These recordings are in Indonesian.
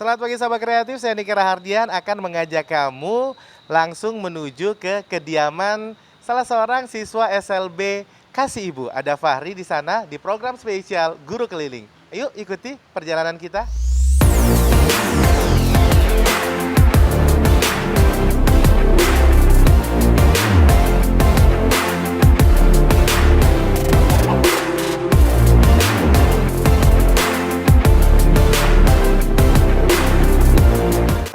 Selamat pagi sahabat kreatif, saya Niki Rahardian akan mengajak kamu langsung menuju ke kediaman salah seorang siswa SLB Kasih Ibu. Ada Fahri di sana di program spesial Guru Keliling. Ayo ikuti perjalanan kita.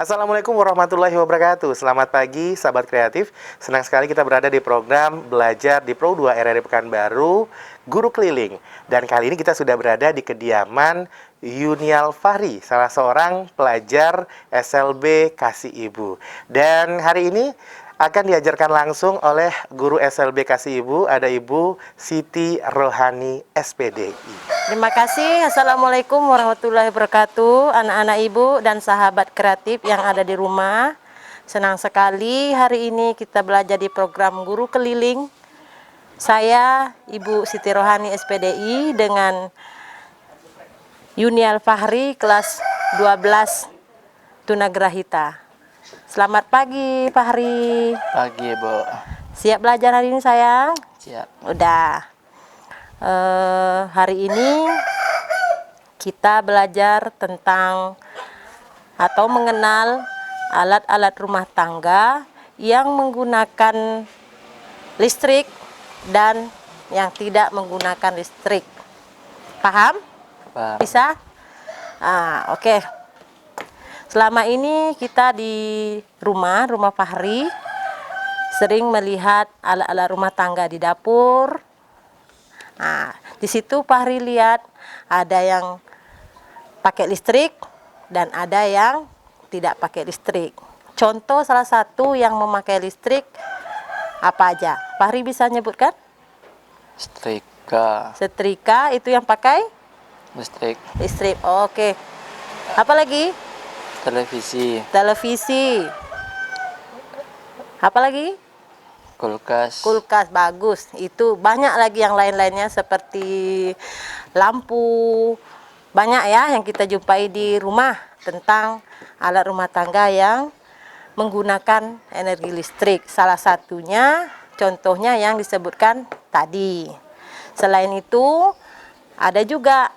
Assalamualaikum warahmatullahi wabarakatuh. Selamat pagi sahabat kreatif. Senang sekali kita berada di program Belajar di Pro 2 RRI Pekanbaru Guru Keliling. Dan kali ini kita sudah berada di kediaman Yunial Fahri, salah seorang pelajar SLB Kasih Ibu. Dan hari ini akan diajarkan langsung oleh guru SLB Kasih Ibu, ada Ibu Siti Rohani SPDI. Terima kasih. Assalamualaikum warahmatullahi wabarakatuh, anak-anak ibu dan sahabat kreatif yang ada di rumah. Senang sekali hari ini kita belajar di program Guru Keliling. Saya Ibu Siti Rohani SPDI dengan Yunial Fahri kelas 12 Tunagrahita. Selamat pagi, Fahri. Pagi, Bu. Siap belajar hari ini, sayang? Siap. Udah. Hari ini kita belajar tentang atau mengenal alat-alat rumah tangga yang menggunakan listrik dan yang tidak menggunakan listrik. Paham? Paham. Bisa? Oke. Selama ini kita di rumah Fahri sering melihat alat-alat rumah tangga di dapur. Nah, di situ Fahri lihat ada yang pakai listrik dan ada yang tidak pakai listrik. Contoh salah satu yang memakai listrik apa aja? Fahri bisa nyebutkan? Setrika. Setrika itu yang pakai Listrik. listrik. Oke. Apa lagi? Televisi. Televisi. Apa lagi? Kulkas. Kulkas, bagus. Itu banyak lagi yang lain-lainnya seperti lampu. Banyak ya yang kita jumpai di rumah tentang alat rumah tangga yang menggunakan energi listrik. Salah satunya contohnya yang disebutkan tadi. Selain itu ada juga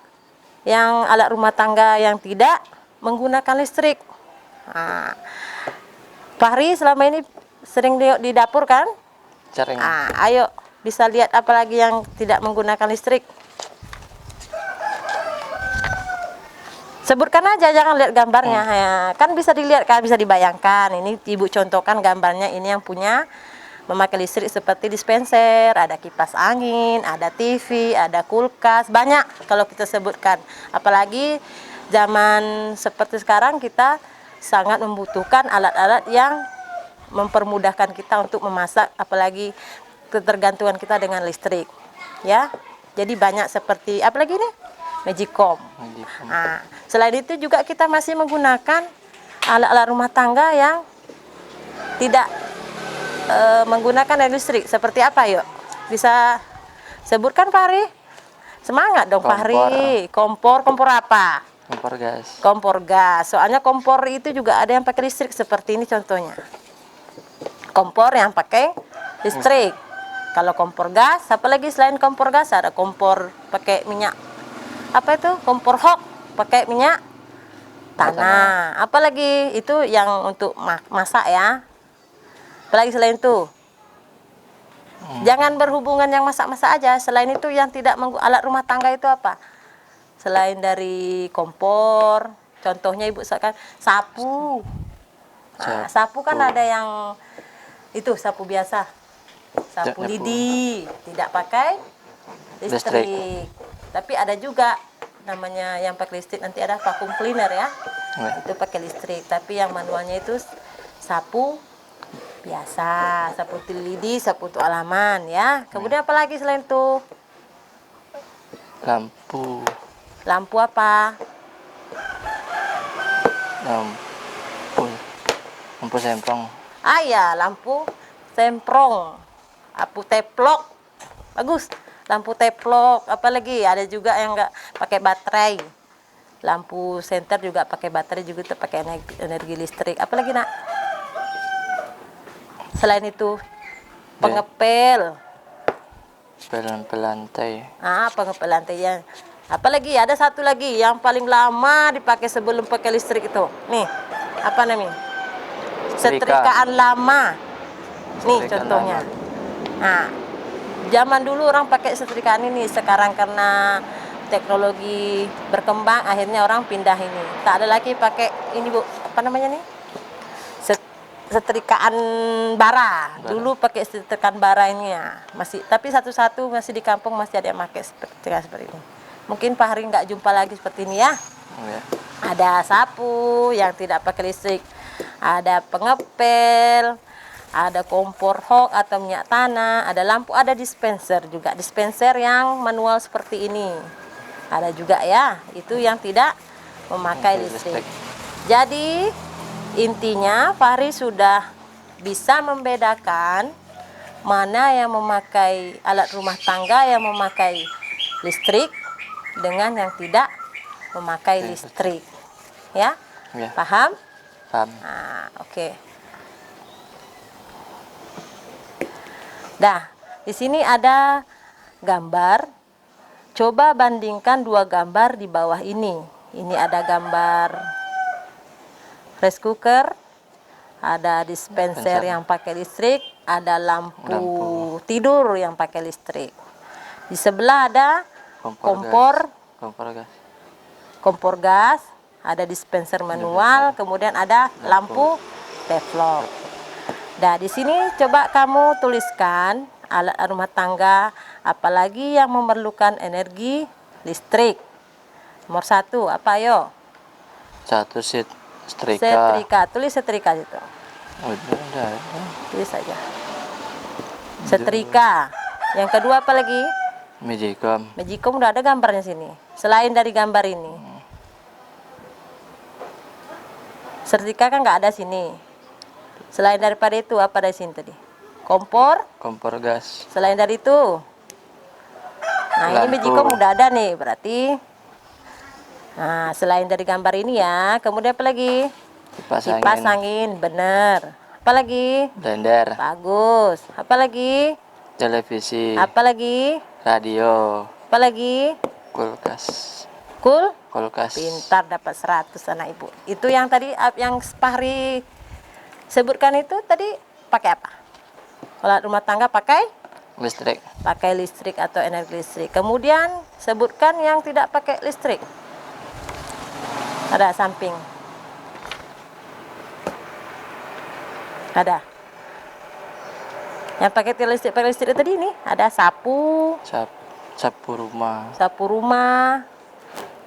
yang alat rumah tangga yang tidak menggunakan listrik. Nah, Fahri selama ini sering di dapur kan? Sering. Ayo bisa lihat apa lagi yang tidak menggunakan listrik. Sebutkan aja, jangan lihat gambarnya. Ya, kan bisa dilihat kan, bisa dibayangkan. Ini ibu contohkan gambarnya, ini yang punya memakai listrik seperti dispenser, ada kipas angin, ada TV, ada kulkas, banyak kalau kita sebutkan. Apalagi zaman seperti sekarang kita sangat membutuhkan alat-alat yang mempermudahkan kita untuk memasak, apalagi ketergantungan kita dengan listrik, ya. Jadi banyak seperti apalagi nih, Magicom. Nah, selain itu juga kita masih menggunakan alat-alat rumah tangga yang tidak menggunakan listrik. Seperti apa, yuk? Bisa sebutkan, Fahri? Semangat dong, Fahri. Kompor apa? Kompor gas. Kompor gas. Soalnya kompor itu juga ada yang pakai listrik seperti ini contohnya. Kompor yang pakai listrik. Kalau kompor gas, apalagi selain kompor gas ada kompor pakai minyak. Apa itu? Kompor hok pakai minyak tanah. Apalagi itu yang untuk masak ya. Apalagi selain itu. Jangan berhubungan yang masak-masak aja. Selain itu yang tidak alat rumah tangga itu apa? Selain dari kompor, contohnya ibu kan sapu. Nah, sapu kan ada yang itu sapu biasa, sapu lidi, tidak pakai listrik. Tapi ada juga namanya yang pakai listrik, nanti ada vacuum cleaner ya, itu pakai listrik. Tapi yang manualnya itu sapu biasa, sapu lidi, sapu untuk halaman ya. Kemudian apa lagi selain itu? Lampu. Lampu apa? Lampu semprong. Ya, lampu semprong, lampu teplok, bagus. Lampu teplok, apalagi ada juga yang nggak pakai baterai. lampu senter juga pakai baterai, juga pakai energi listrik. Apalagi nak? Selain itu, pengepel. Pelantai. Pengepel lantai ya. Apalagi ada satu lagi yang paling lama dipakai sebelum pakai listrik itu. Nih, apa namanya? Setrikaan lama. Nih Setrikaan contohnya. lama. Nah, zaman dulu orang pakai setrikaan ini, sekarang karena teknologi berkembang, akhirnya orang pindah ini. Tak ada lagi pakai ini, Bu. Apa namanya nih? Setrikaan bara. Dulu pakai setrikaan bara ini ya. Masih, tapi satu-satu masih di kampung masih ada yang pakai seperti ini. Mungkin Pak Hari nggak jumpa lagi seperti ini ya. Ya. Ada sapu yang tidak pakai listrik, ada pengepel, ada kompor hok atau minyak tanah, ada lampu, ada dispenser juga. Dispenser yang manual seperti ini. Ada juga ya, itu yang tidak memakai listrik. Jadi intinya Fahri sudah bisa membedakan mana yang memakai alat rumah tangga yang memakai listrik dengan yang tidak memakai listrik. Ya? Ya. Paham? Paham. Nah, oke. Dah, di sini ada gambar. Coba bandingkan dua gambar di bawah ini. Ini ada gambar rice cooker, ada dispenser yang pakai listrik, ada lampu tidur yang pakai listrik. Di sebelah ada kompor gas, ada dispenser manual, kemudian ada lampu teflon. Nah, di sini coba kamu tuliskan alat rumah tangga apalagi yang memerlukan energi listrik. Nomor 1 apa yo? 1 setrika. Setrika. Tulis setrika itu. Udah. Tulis saja. Setrika. Yang kedua apa lagi? Magicom. Magicom udah ada gambarnya sini. Selain dari gambar ini. Setrika kan nggak ada sini. Selain daripada itu apa dari sini tadi? Kompor gas. Selain dari itu, nah ini Magicom udah ada nih berarti. Nah, selain dari gambar ini ya, kemudian apa lagi? Kipas angin, bener. Apa lagi? Blender. Bagus. Apa lagi? Televisi. Apa lagi? Radio. Apa lagi? Kulkas. Kulkas. Pintar, dapat 100 anak ibu. Itu yang tadi yang Fahri sebutkan itu tadi pakai apa? Kalau rumah tangga pakai listrik. Pakai listrik atau energi listrik. Kemudian sebutkan yang tidak pakai listrik. Ada samping. Ada. Yang pakai listrik tadi ini ada sapu. Sapu rumah. Sapu rumah.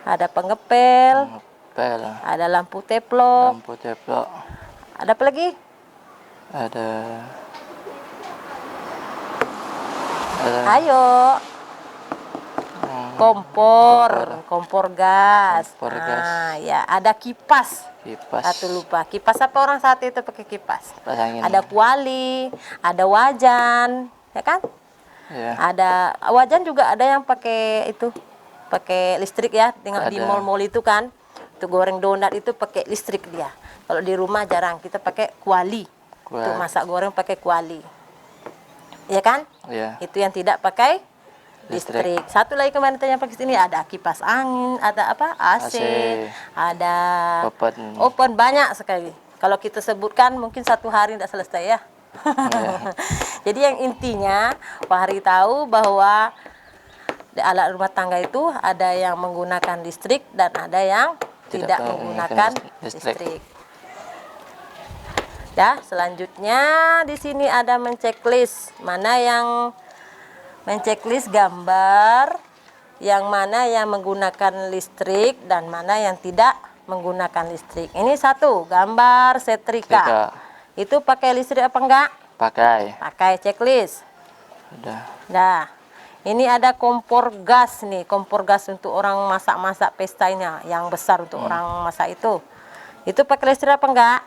Ada pengepel. Ada lampu teplok. Ada apa lagi? Ayo. Kompor gas. Nah, ya, ada kipas. Satu lupa. Kipas apa orang saat itu pakai kipas? Ada kuali, ada wajan, ya kan? Ya. Ada wajan juga ada yang pakai itu, pakai listrik ya. Tinggal di mall-mall itu kan, itu goreng donat itu pakai listrik dia. Kalau di rumah jarang, kita pakai kuali. Untuk masak goreng pakai kuali. Ya kan? Ya. Itu yang tidak pakai listrik. Satu lagi kemarin tanya pakai sini ada kipas angin, ada apa? AC. Ada open banyak sekali. Kalau kita sebutkan mungkin satu hari tidak selesai ya. Jadi yang intinya Pak Hari tahu bahwa di alat rumah tangga itu ada yang menggunakan listrik dan ada yang tidak menggunakan listrik. Ya, selanjutnya di sini ada menceklis mana yang menceklis gambar yang mana yang menggunakan listrik dan mana yang tidak menggunakan listrik. Ini satu gambar setrika. Itu pakai listrik apa enggak? Pakai checklist. Nah, ini ada kompor gas nih, kompor gas untuk orang masak-masak pestanya yang besar untuk orang masak itu. Itu pakai listrik apa enggak?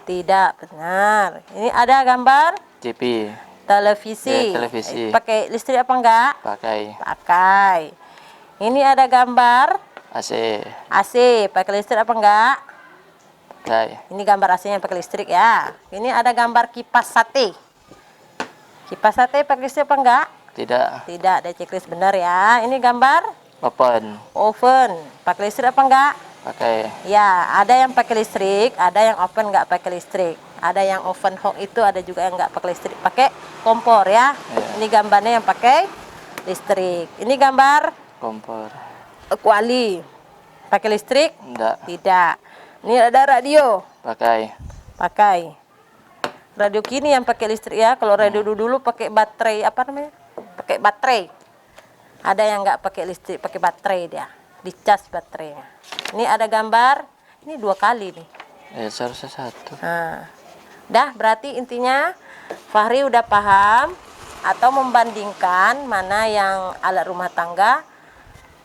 Tidak, benar. Ini ada gambar TV. Televisi. Televisi. Pakai listrik apa enggak? Pakai. Ini ada gambar AC. AC, pakai listrik apa enggak? Pakai. Ini gambar AC-nya pakai listrik ya. Ini ada gambar kipas sate. Kipas sate pakai listrik apa enggak? Tidak. Tidak, ada checklist benar ya. Ini gambar Open. oven, pakai listrik apa enggak? Pakai. Ya, ada yang pakai listrik, ada yang oven nggak pakai listrik. Ada yang oven hook itu, ada juga yang nggak pakai listrik, pakai kompor ya. Iya. Ini gambarnya yang pakai listrik. Ini gambar Kompor. kuali, pakai listrik? Enggak. Tidak. Ini ada radio, Pakai. pakai. Radio kini yang pakai listrik ya. Kalau radio dulu pakai baterai, apa namanya? Pakai baterai. Ada yang nggak pakai listrik, pakai baterai dia. Dicas baterainya. Ini ada gambar, ini 2 kali nih. Seharusnya 1. Nah, dah berarti intinya Fahri udah paham atau membandingkan mana yang alat rumah tangga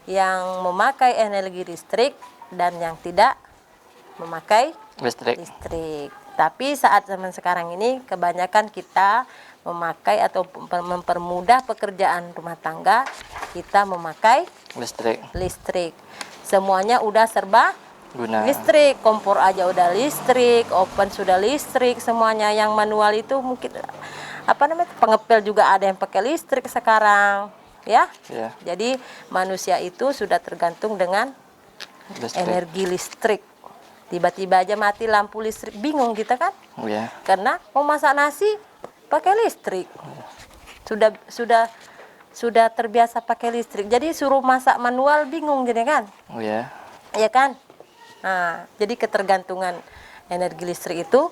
yang memakai energi listrik dan yang tidak memakai Listrik. listrik. Tapi saat zaman sekarang ini kebanyakan kita memakai atau mempermudah pekerjaan rumah tangga, kita memakai Listrik. listrik. Semuanya udah serba Guna. listrik, kompor aja udah listrik, oven sudah listrik, semuanya. Yang manual itu mungkin apa namanya, pengepel juga ada yang pakai listrik sekarang ya. Ya. Jadi manusia itu sudah tergantung dengan Listrik. energi listrik. Tiba-tiba aja mati lampu listrik, bingung kita kan, Ya. karena mau masak nasi pakai listrik. Sudah terbiasa pakai listrik, jadi suruh masak manual bingung jadi kan. Ya. Iya kan? Nah, jadi ketergantungan energi listrik itu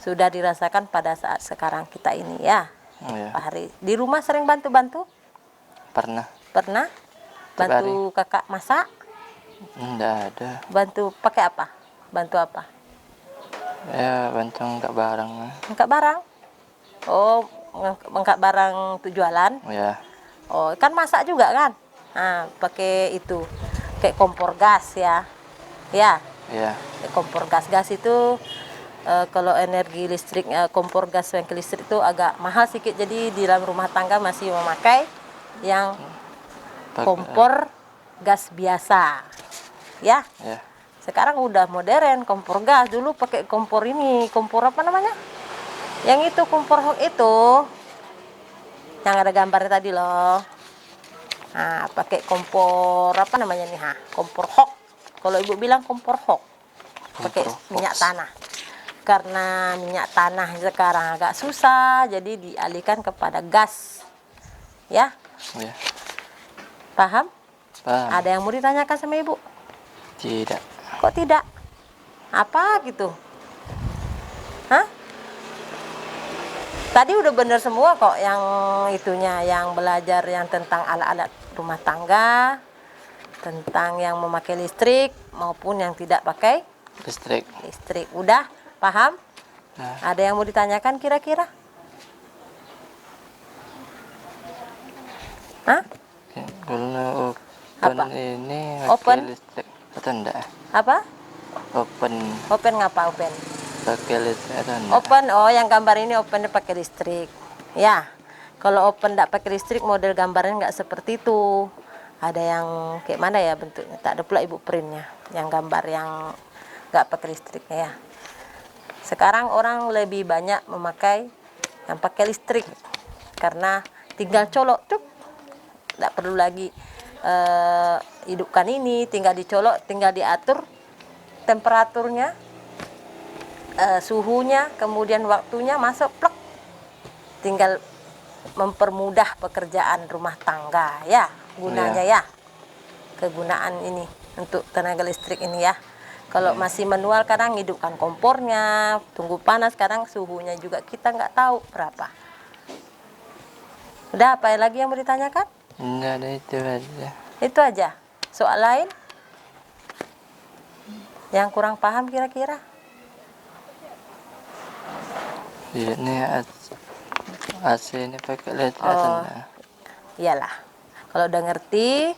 sudah dirasakan pada saat sekarang kita ini ya. Ya. Pak Hari, di rumah sering bantu-bantu? Pernah. Pernah? Tiap Bantu kakak masak? Enggak ada. Bantu pakai apa? Bantu apa? Ya, bantu angkat barang. Angkat barang? Oh, angkat barang untuk jualan? Ya. Oh, kan masak juga kan? Nah, pakai itu, kayak kompor gas ya. Ya. Ya. Kompor gas itu kalau energi listrik, kompor gas yang ke listrik itu agak mahal sedikit, jadi di dalam rumah tangga masih memakai yang kompor gas biasa ya. Ya. Sekarang udah modern kompor gas. Dulu pakai kompor ini, kompor apa namanya, yang itu kompor hook itu yang ada gambarnya tadi loh. Nah, pakai kompor apa namanya nih, kompor hook. Kalau ibu bilang kompor hook, pakai minyak tanah. Karena minyak tanah sekarang agak susah, jadi dialihkan kepada gas. Ya, Ya. paham? Paham. Ada yang mau ditanyakan sama ibu? Tidak. Kok tidak? Apa gitu? Hah? Tadi udah bener semua kok yang itunya, yang belajar yang tentang alat-alat rumah tangga, tentang yang memakai listrik maupun yang tidak pakai Listrik. listrik. Udah paham? Nah. Ada yang mau ditanyakan kira-kira? Hah? Kalau open Apa? ini Open? pakai listrik atau enggak? Apa? Open Open ngapa open? pakai listrik atau enggak? Open, oh yang gambar ini opennya pakai listrik. Ya, kalau open tidak pakai listrik model gambarnya nggak seperti itu. Ada yang kayak mana ya bentuknya? Tak ada pula ibu printnya. Yang gambar yang nggak pakai listriknya ya. Sekarang orang lebih banyak memakai yang pakai listrik karena tinggal colok cuk, tidak perlu lagi hidupkan ini, tinggal dicolok, tinggal diatur temperaturnya, suhunya, kemudian waktunya masuk plek, tinggal mempermudah pekerjaan rumah tangga ya gunanya ya, kegunaan ini untuk tenaga listrik ini ya. Kalau masih manual kadang hidupkan kompornya, tunggu panas, kadang suhunya juga kita nggak tahu berapa. Udah, apa lagi yang mau ditanyakan? Enggak ada, itu aja. Itu aja. Soal lain yang kurang paham kira-kira? Ini AC ini pakai listrik atau enggak? Iyalah, kalau udah ngerti,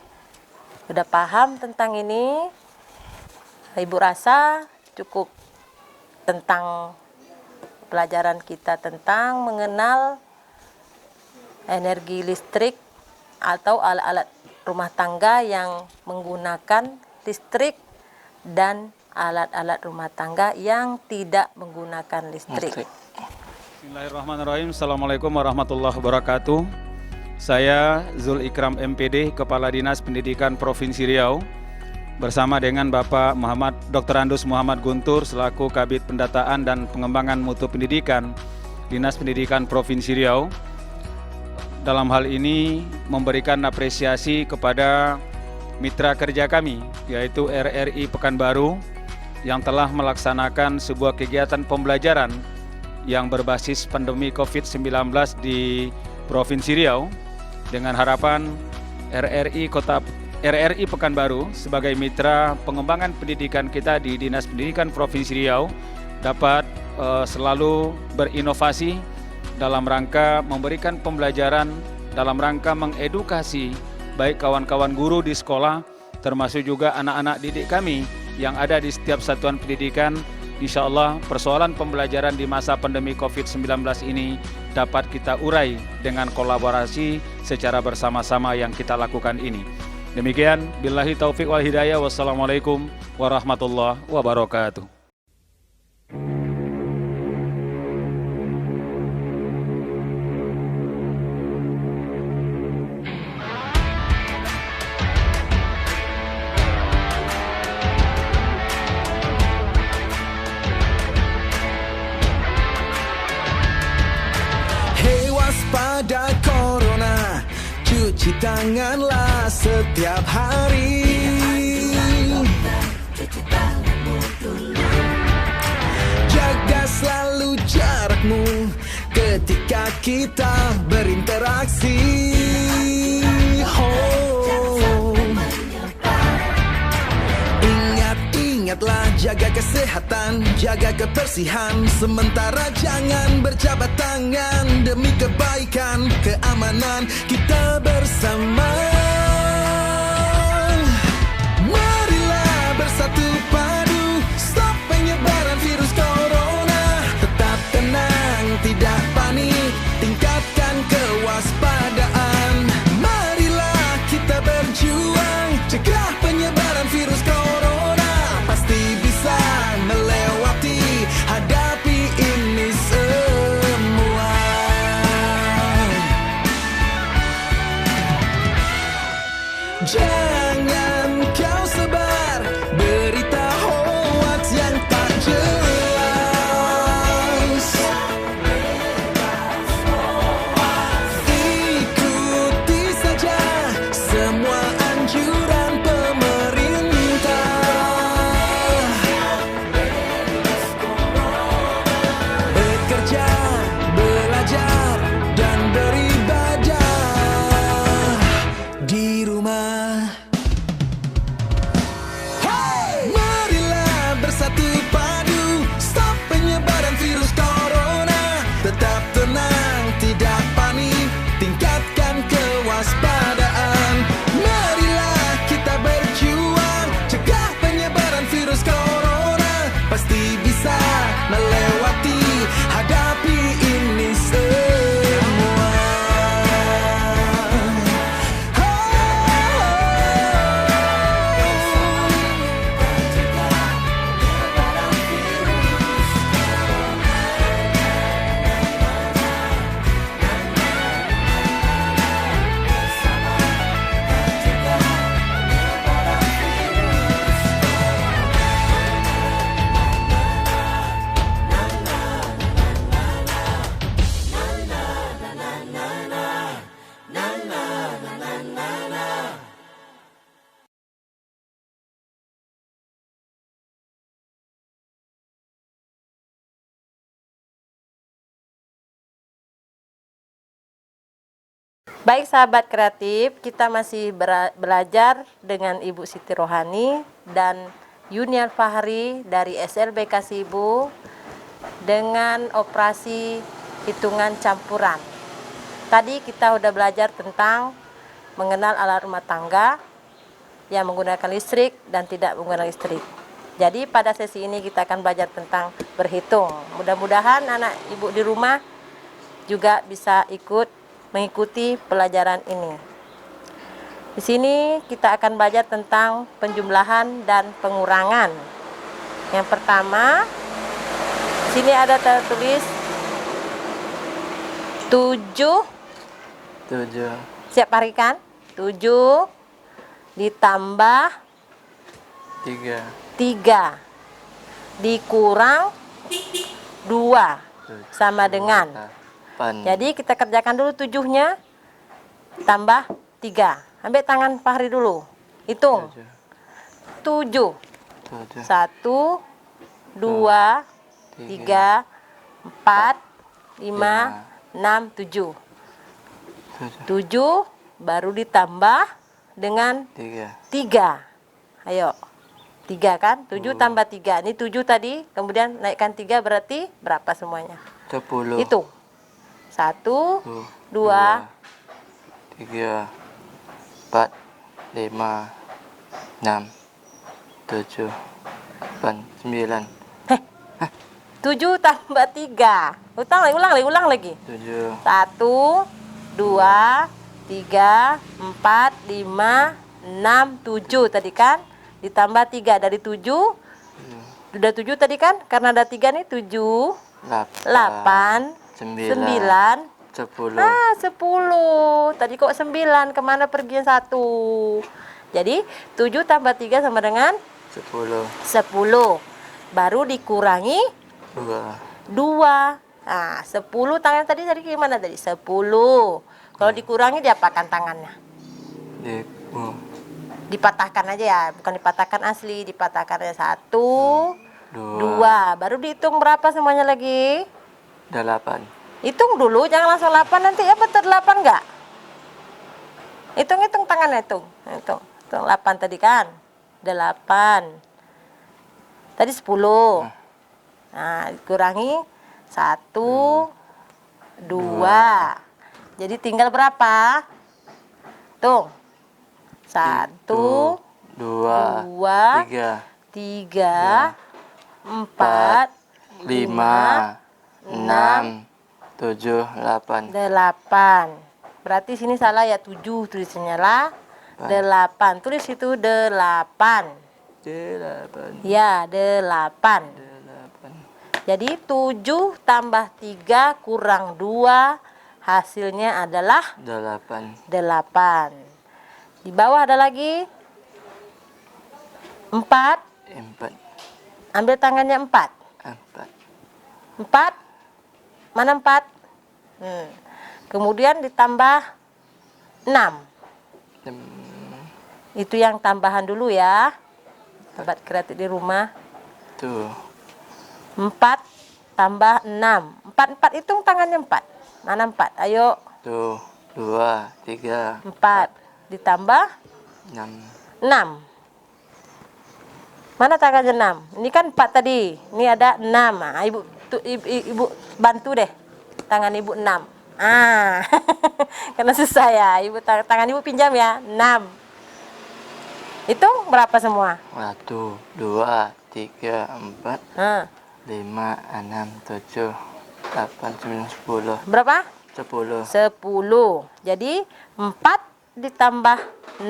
udah paham tentang ini, ibu rasa cukup tentang pelajaran kita tentang mengenal energi listrik atau alat-alat rumah tangga yang menggunakan listrik dan alat-alat rumah tangga yang tidak menggunakan listrik. Bismillahirrahmanirrahim. Assalamualaikum warahmatullahi wabarakatuh. Saya Zul Ikram MPD, Kepala Dinas Pendidikan Provinsi Riau, bersama dengan Bapak Dr. Andus Muhammad Guntur selaku Kabid Pendataan dan Pengembangan Mutu Pendidikan Dinas Pendidikan Provinsi Riau. Dalam hal ini memberikan apresiasi kepada mitra kerja kami, yaitu RRI Pekanbaru, yang telah melaksanakan sebuah kegiatan pembelajaran yang berbasis pandemi COVID-19 di Provinsi Riau, dengan harapan RRI Pekanbaru sebagai mitra pengembangan pendidikan kita di Dinas Pendidikan Provinsi Riau dapat selalu berinovasi dalam rangka memberikan pembelajaran, dalam rangka mengedukasi baik kawan-kawan guru di sekolah, termasuk juga anak-anak didik kami yang ada di setiap satuan pendidikan. Insya Allah persoalan pembelajaran di masa pandemi COVID-19 ini dapat kita urai dengan kolaborasi secara bersama-sama yang kita lakukan ini. Demikian, billahi taufiq wal hidayah, wassalamualaikum warahmatullahi wabarakatuh. Waspada corona, cuci tanganlah setiap hari. Jaga selalu jarakmu ketika kita berinteraksi. Ingatlah jaga kesehatan, jaga kebersihan. Sementara jangan berjabat tangan, demi kebaikan, keamanan kita bersama. Marilah bersatu padu, stop penyebaran virus corona. Tetap tenang, tidak panik, tingkatkan kewaspadaan. Marilah kita berjuang, cegah penyebaran virus corona. Pasti bisa melewati, hadapi ini semua. Jangan kau sebar berita hoax yang tak jelas. Ikuti saja semua anjuran pemerintah. Bekerja, belajar, dan beribadah di rumah. Hey! Marilah bersatu padu, stop penyebaran virus corona. Tetap tenang, tidak panik, tingkatkan kewaspadaan. Marilah kita berjuang, cegah penyebaran virus corona. Pasti bisa melewati, hadapi ini semua. Baik sahabat kreatif, kita masih belajar dengan Ibu Siti Rohani dan Yuniar Fahri dari SLB Kasibu dengan operasi hitungan campuran. Tadi kita udah belajar tentang mengenal alat rumah tangga yang menggunakan listrik dan tidak menggunakan listrik. Jadi pada sesi ini kita akan belajar tentang berhitung. Mudah-mudahan anak ibu di rumah juga bisa mengikuti pelajaran ini. Di sini kita akan belajar tentang penjumlahan dan pengurangan. Yang pertama, di sini ada tertulis 7. 7 Siap harikan? 7 ditambah 3 dikurang 2 sama dengan. 8. Jadi kita kerjakan dulu 7-nya tambah 3. Ambil tangan Fahri dulu. Hitung. 7. 1, 2, 3, 4, 5, 6, 7. 7 baru ditambah dengan 3. Ayo. 3 kan? 7 tambah 3. Ini 7 tadi, kemudian naikkan 3 berarti berapa semuanya? 10. Hitung. 1, 2, 3, 4, 5, 6, 7, 8, 9. 7 tambah 3. Ulang lagi. 7. 1, 2, 3, 4, 5, 6, 7 tadi kan? Ditambah 3 dari 7. Sudah 7 tadi kan? Karena ada 3 nih, 7, 8, 9, 10. 10. Tadi kok 9? Kemana pergi yang 1? Jadi 7 tambah 3 sama dengan 10. Baru dikurangi 2. Nah, 10 tangan tadi gimana tadi? 10. Kalau dikurangi diapakan tangannya? Dipatahkan aja ya, bukan dipatahkan asli, dipatahkannya 1, 2. Baru dihitung berapa semuanya lagi? 8. Hitung dulu, jangan langsung 8 nanti ya betul 8 enggak? Hitung tangannya, hitung 8 tadi kan? 8. Tadi 10. Nah, dikurangi 1, 2. Jadi tinggal berapa? Tuh. 1, 2, 3, 4, 5, 6, 7, 8. 8. Berarti sini salah ya, 7 tulisannya lah. 8. Tulis itu 8. 8. Ya, 8. Jadi 7 tambah 3 kurang 2 hasilnya adalah 8. Di bawah ada lagi 4. Ambil tangannya 4. 4. Mana 4? Kemudian ditambah 6. Itu yang tambahan dulu ya. Sobat kreatif di rumah. Tuh. 4 tambah 6. 4 hitung tangannya 4. Mana 4? Ayo. Tuh. 2, 3, 4 ditambah 6. Mana tangannya 6? Ini kan 4 tadi. Ini ada 6. Nah, ibu bantu deh. Tangan ibu 6. Karena susah ya. Tangan ibu pinjam ya. 6. Hitung berapa semua? 1, 2, 3, 4, 5, 6, 7, 8, 9, 10. Berapa? 10. 10. Jadi 4 ditambah 6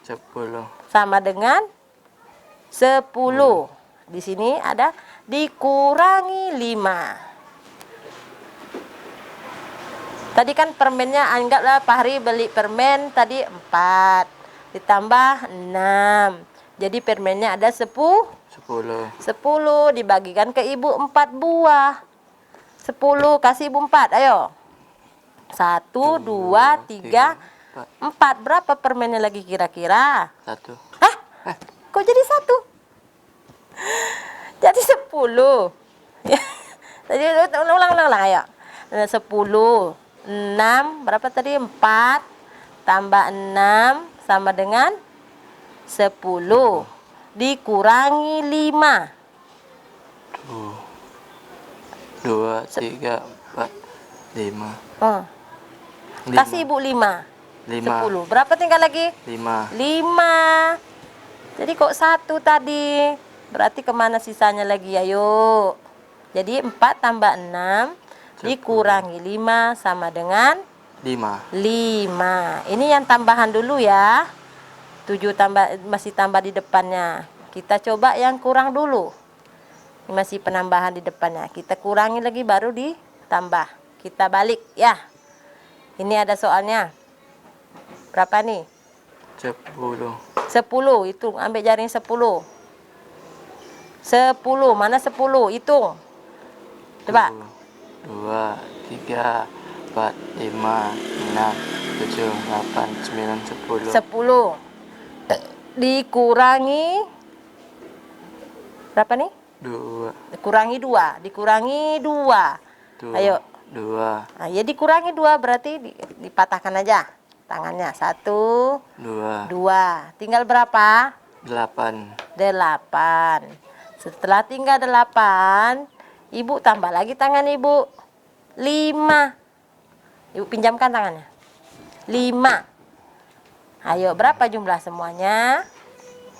10. sama dengan 10. Di sini ada dikurangi 5. Tadi kan permennya, anggaplah Fahri beli permen tadi 4 ditambah 6. Jadi permennya ada 10 dibagikan ke ibu 4 buah. 10 kasih ibu 4. Ayo. 1, 2, 3, 4. Berapa permennya lagi kira-kira? 1. Hah? Kok jadi 1? Jadi 10. Jadi ulang ayo. 10. 6. Berapa tadi? 4 tambah 6 sama dengan 10. Dikurangi 5. 2, 3, 4, 5. Kasih ibu 5. 10. Berapa tinggal lagi? 5. 5. Jadi kok 1 tadi? Berarti kemana sisanya lagi? Ayo. Jadi 4 tambah 6 dikurangi 5 sama dengan 5. 5. Ini yang tambahan dulu ya. 7 masih tambah di depannya. Kita coba yang kurang dulu. Ini masih penambahan di depannya. Kita kurangi lagi baru ditambah. Kita balik ya. Ini ada soalnya. Berapa nih? 10. 10. Hitung, ambil jaring 10. 10, mana 10? Hitung. Coba. 2, 3, 4, 5, 6, 7, 8, 9, 10. 10. Dikurangi berapa nih? 2. Dikurangi 2. Dikurangi 2. Ayo. 2. Nah, ya dikurangi 2 berarti dipatahkan aja tangannya. 1, 2. Tinggal berapa? 8. 8. Setelah tinggal 8, Ibu tambah lagi tangan Ibu. 5. Ibu pinjamkan tangannya. 5. Ayo, berapa jumlah semuanya?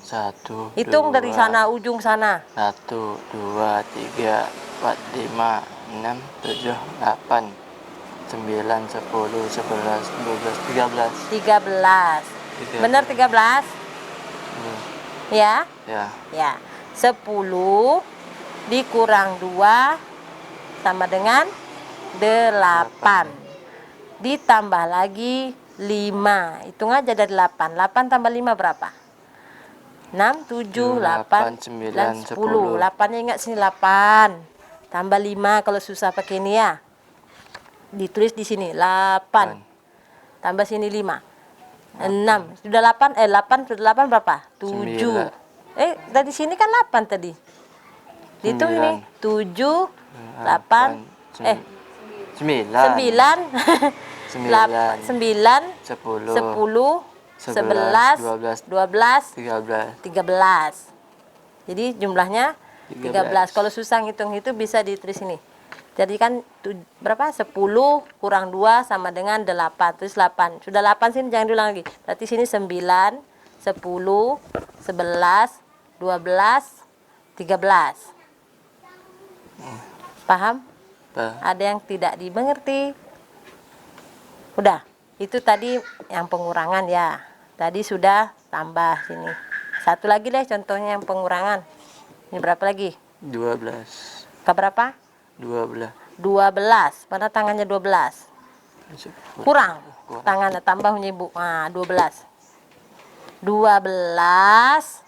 1. Hitung dari sana, ujung sana. 1, 2, 3, 4, 5, 6, 7, 8, 9, 10, 11, 12, 13. 13. Benar 13? Ya? Ya. Ya. 10 dikurang 2 sama dengan 8. Ditambah lagi 5. Hitung aja dari 8. 8 tambah 5 berapa? 6, 7, 8, 9, 10. 8-nya ingat sini 8. Tambah 5 kalau susah pakai ini ya. Ditulis di sini 8. Tambah sini 5. 6. Sudah 8, 8 sudah 8 berapa? 7. Dari sini kan 8 tadi. Dihitung ini 7, 8, 9, 9, 9, 9, 10, 11, 12, 13. 13. Jadi jumlahnya 13. Kalau susah ngitung itu bisa ditulis ini. Jadi kan berapa? 10 kurang 2 sama dengan 8. Terus 8. Sudah 8 sini jangan diulang lagi. Berarti sini 9, 10, 11, 12, 13. Paham? Ada yang tidak dimengerti? Udah. Itu tadi yang pengurangan ya. Tadi sudah tambah sini. Satu lagi deh contohnya yang pengurangan. Ini berapa lagi? 12. Ke berapa? 12. 12. Mana tangannya 12? Kurang. Tangannya tambah punya Ibu. Nah, 12. 12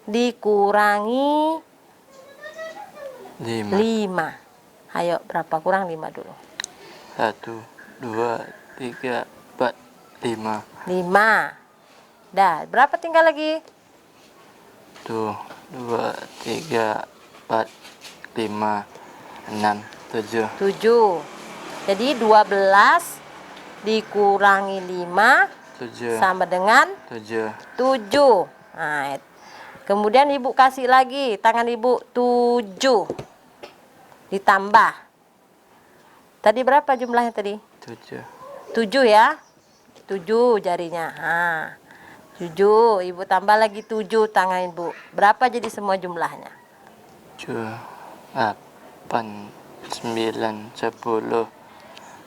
dikurangi 5. Ayo, berapa kurang 5 dulu? 1, 2, 3, 4, 5. 5. Dah, berapa tinggal lagi? 1, 2, 3, 4, 5, 6, 7. 7. Jadi 12 dikurangi 5 7. sama dengan 7. 7. Nah, kemudian Ibu kasih lagi tangan Ibu 7. Ditambah. Tadi berapa jumlahnya tadi? 7. 7 ya. 7 jarinya. Nah, 7. Ibu tambah lagi 7 tangan Ibu. Berapa jadi semua jumlahnya? 7, 8, 9, 10,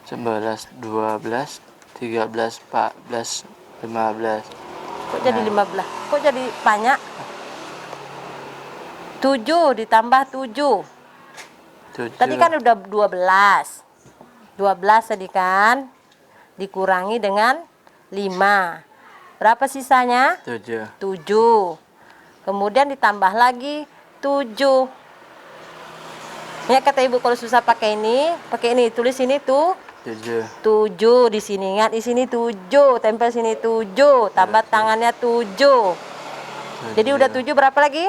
11, 12, 13, 14, 15. Kok jadi 15? Kok jadi banyak? 7 ditambah 7. 7. Tadi kan udah 12. 12 tadi kan dikurangi dengan 5. Berapa sisanya? 7. 7. Kemudian ditambah lagi 7. Ya kata Ibu kalau susah pakai ini tulis ini tuh 7. 7 di sini. Ingat di sini 7, tempel sini 7, tambah tangannya 7. Jadi udah 7 berapa lagi?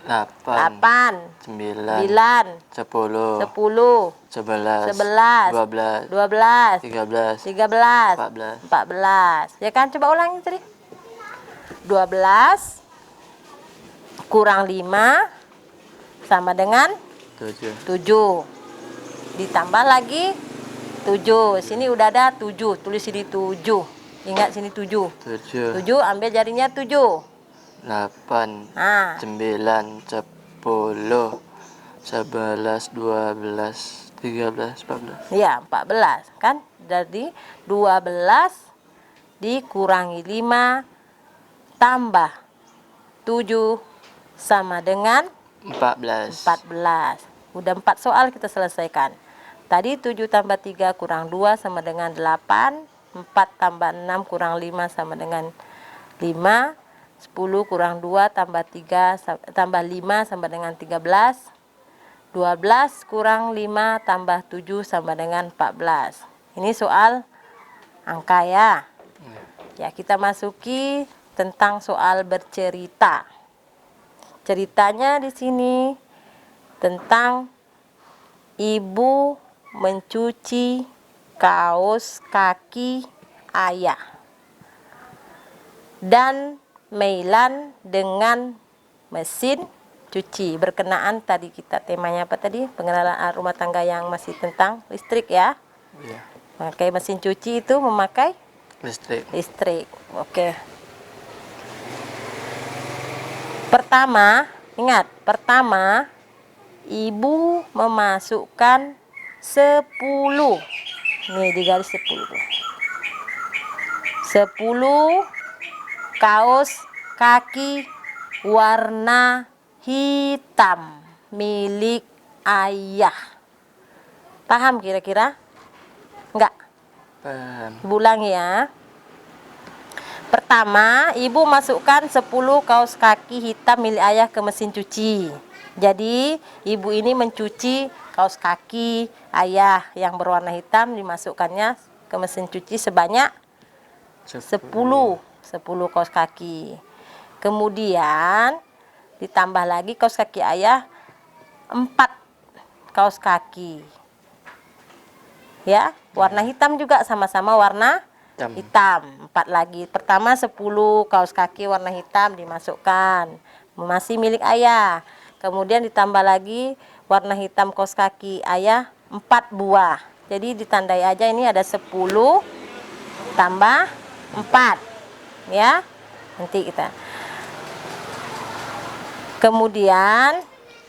8, 8, 9, 9, 10, 10, 11, 11, 12, 12, 13, 13, 14. 14. Ya kan, coba ulangi tadi. 12 kurang 5 sama dengan 7. 7. Ditambah lagi 7. Sini udah ada 7. Tulis sini 7. Ingat sini 7. 7. 7 ambil jarinya 7. 8, Nah, 9, 10, 11, 12, 13, 14. iya 14 kan. Jadi 12 dikurangi 5 tambah 7 sama dengan 14. 14. Udah 4 soal kita selesaikan. Tadi 7 tambah 3 kurang 2 sama dengan 8. 4 tambah 6 kurang 5 sama dengan 5. 10 kurang 2 tambah 3 tambah 5 sama dengan 13. 12 kurang 5 tambah 7 sama dengan 14. Ini soal angka ya. Ya, kita masuki tentang soal bercerita. Ceritanya di sini tentang ibu mencuci kaos kaki ayah dan Meilan dengan mesin cuci. Berkenaan tadi kita temanya apa tadi? Pengenalan rumah tangga yang masih tentang listrik ya. Iya. Memakai mesin cuci itu memakai Listrik. Oke. Pertama, ingat, pertama ibu memasukkan 10. Nih di garis 10. 10 kaos kaki warna hitam milik ayah. Paham kira-kira? Enggak? Paham. Ulangi ya. Pertama, ibu masukkan 10 kaos kaki hitam milik ayah ke mesin cuci. Jadi, ibu ini mencuci kaos kaki ayah yang berwarna hitam, dimasukkannya ke mesin cuci sebanyak 10 kaos kaki. Kemudian ditambah lagi kaos kaki ayah 4 kaos kaki. Ya, warna hitam juga, sama-sama warna hitam. 4 lagi. Pertama 10 kaos kaki warna hitam dimasukkan, masih milik ayah. Kemudian ditambah lagi warna hitam kaos kaki ayah 4 buah. Jadi ditandai aja ini ada 10 tambah 4. Ya. Nanti kita. Kemudian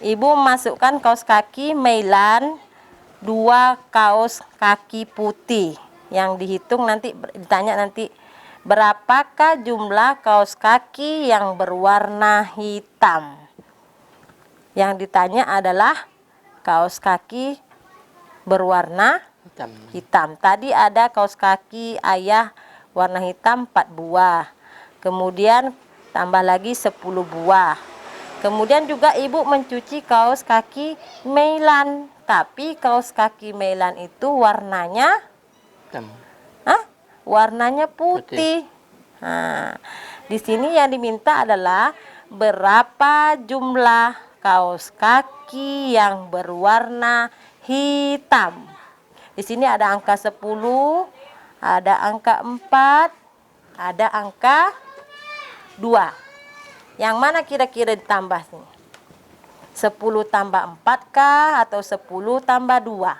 ibu masukkan kaos kaki Meilan 2 kaos kaki putih. Yang dihitung nanti, ditanya nanti berapakah jumlah kaos kaki yang berwarna hitam. Yang ditanya adalah kaos kaki berwarna hitam. Tadi ada kaos kaki ayah warna hitam 4 buah. Kemudian tambah lagi 10 buah. Kemudian juga ibu mencuci kaos kaki Meilan. Tapi kaos kaki Meilan itu warnanya Hitam. warnanya putih. Nah, di sini yang diminta adalah berapa jumlah kaos kaki yang berwarna hitam. Di sini ada angka 10, ada angka 4, ada angka 2. Yang mana kira-kira ditambah nih? 10 tambah 4 kah atau 10 tambah 2?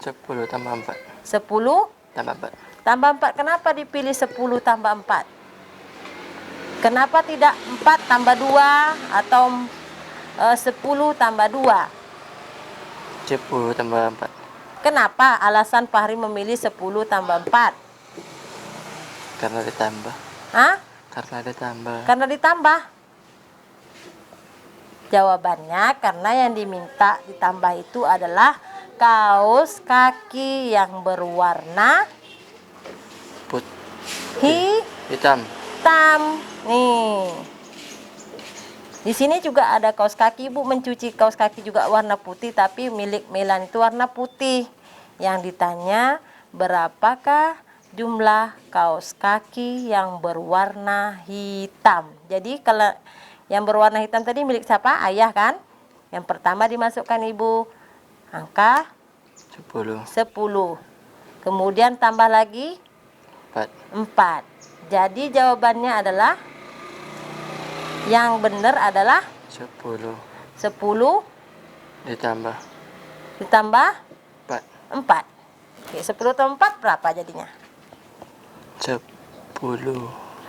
10 tambah 4. 10 Tambah 4. tambah 4. Kenapa dipilih 10 tambah 4? Kenapa tidak 4 tambah 2 atau 10 tambah 2? 10 tambah 4. Kenapa alasan Fahri memilih 10 tambah 4? Karena ditambah. Hah? Karena ditambah. Karena ditambah. Jawabannya karena yang diminta ditambah itu adalah kaos kaki yang berwarna Hitam. hitam. Nih. Di sini juga ada kaos kaki. Ibu mencuci kaos kaki juga warna putih, tapi milik Meilan itu warna putih. Yang ditanya berapakah jumlah kaos kaki yang berwarna hitam. Jadi kalau yang berwarna hitam tadi milik siapa? Ayah kan? Yang pertama dimasukkan ibu angka 10. 10. Kemudian tambah lagi 4. Jadi jawabannya adalah, yang benar adalah 10 ditambah ditambah 4. Oke, 10 tambah 4 berapa jadinya? 10.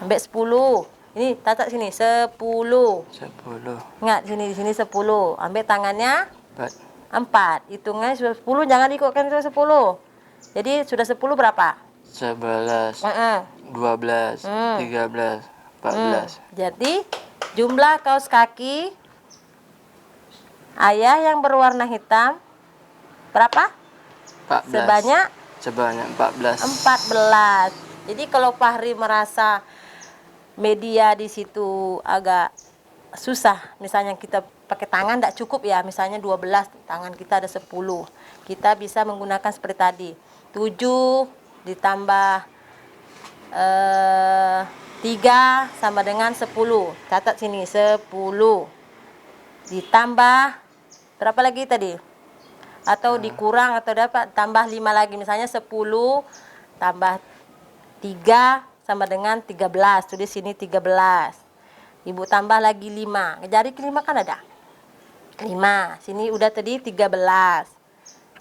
Ambil 10. Ini tatak sini 10. 10. Ingat sini, di sini 10. Ambil tangannya 4. 4. Hitungnya sudah 10, jangan diikutkan sudah 10. Jadi sudah 10 berapa? 11. 12. 13. 14. Jadi jumlah kaos kaki ayah yang berwarna hitam berapa? 14. Sebanyak 14. 14. Jadi kalau Fahri merasa media di situ agak susah, misalnya kita pakai tangan tidak cukup ya, misalnya 12, tangan kita ada 10. Kita bisa menggunakan seperti tadi. 7 ditambah 3 sama dengan 10. Catat sini, 10. Ditambah berapa lagi tadi? Atau dikurang atau dapat tambah 5 lagi, misalnya 10 tambah 3 sama dengan 13. Tulis sini 13. Ibu tambah lagi 5. Jari kelima kan ada 5. Sini udah tadi 13.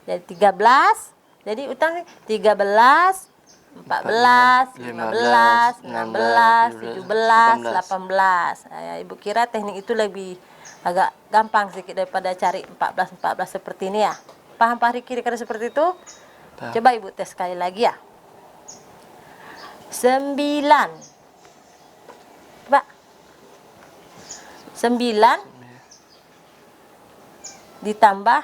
Jadi 13. Jadi utang 13, 14, 15, 16, 17, 18. Ibu kira teknik itu lebih agak gampang sedikit daripada cari 14 seperti ini ya. Paham Fahri kira-kira seperti itu? Paham. Coba Ibu tes sekali lagi ya. 9. Coba. 9 ditambah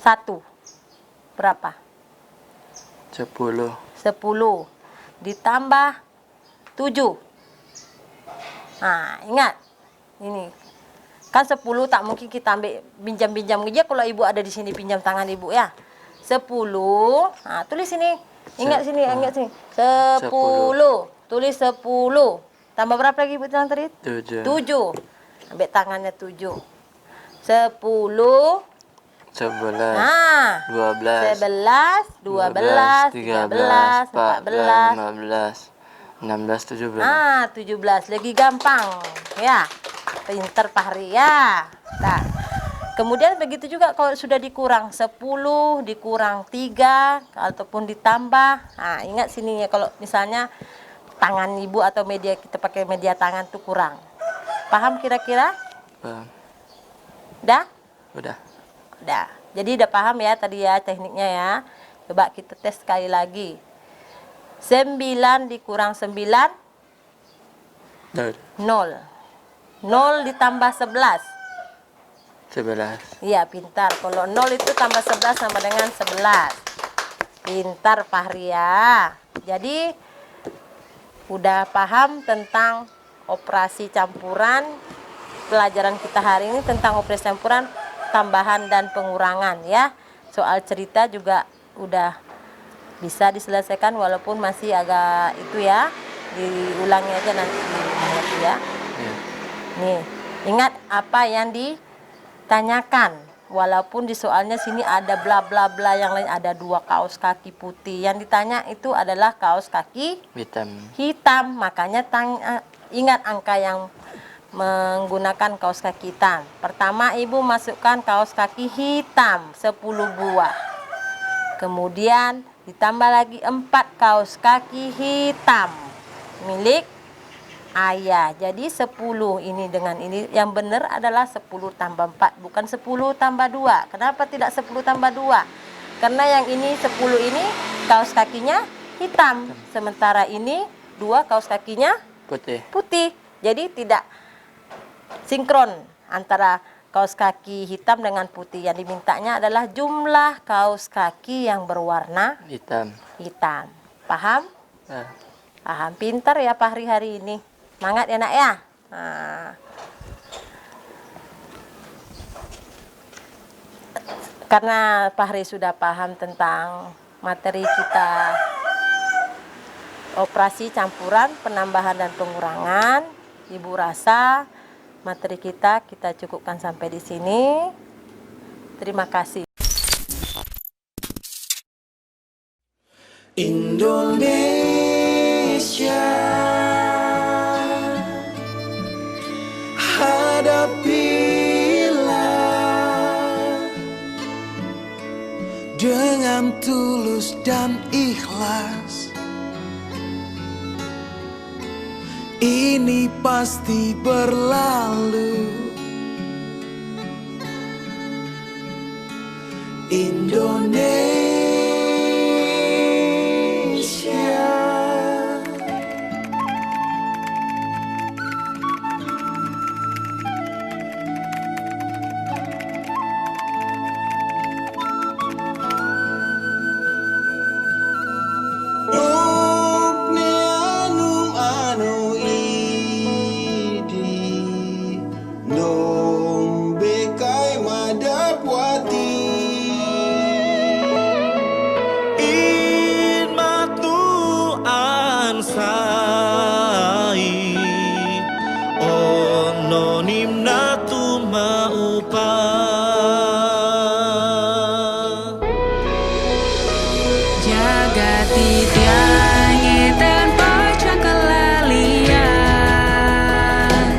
1 berapa? 10. 10 ditambah 7. Nah, ingat. Ini. Kan 10 tak mungkin kita ambil pinjam-pinjam aja kalau Ibu ada di sini pinjam tangan Ibu ya. 10. Nah, tulis sini. Ingat sini, ingat sini. 10. Tulis 10. Tambah berapa lagi Ibu bilang tadi? 7. 7. Ambil tangannya 7. 10. 11. Nah. 12. 11, 12, 13, 14, 15, 16, 17. ah 17. Lagi gampang ya. Pinter Fahri ya. Nah, kemudian begitu juga kalau sudah dikurang 10, dikurang 3 ataupun ditambah. Nah, ingat sini ya, kalau misalnya tangan Ibu atau media kita pakai media tangan tuh kurang. Paham kira-kira? Paham. Dah? Udah. Udah. Jadi udah paham ya tadi ya tekniknya ya. Coba kita tes sekali lagi. 9 dikurang 9, 0. 0 ditambah 11. 11. Iya, pintar. Kalau 0 itu tambah 11 sama dengan 11. Pintar Fahri ya. Jadi udah paham tentang operasi campuran. Pelajaran kita hari ini tentang operasi campuran, tambahan dan pengurangan ya. Soal cerita juga udah bisa diselesaikan walaupun masih agak itu ya. Diulangi aja nanti ya. Ya. Nih, ingat apa yang ditanyakan. Walaupun di soalnya sini ada bla bla bla yang lain, ada 2 kaos kaki putih. Yang ditanya itu adalah kaos kaki hitam. Makanya ingat angka yang menggunakan kaos kaki hitam. Pertama Ibu masukkan kaos kaki hitam 10 buah. Kemudian ditambah lagi 4 kaos kaki hitam milik ayah. Jadi 10 ini dengan ini yang benar adalah 10 tambah 4, bukan 10 tambah 2. Kenapa tidak 10 tambah 2? Karena yang ini 10 ini kaos kakinya hitam, sementara ini 2 kaos kakinya putih. Jadi tidak sinkron antara kaos kaki hitam dengan putih. Yang dimintanya adalah jumlah kaos kaki yang berwarna hitam. Paham? Paham. Pintar ya Fahri hari ini. Semangat ya nak ya. Nah. Karena Fahri sudah paham tentang materi kita operasi campuran, penambahan dan pengurangan, Ibu rasa materi kita cukupkan sampai di sini. Terima kasih. Indonesia, hadapilah dengan tulus dan ikhlas. Ini pasti berlalu. Indonesia,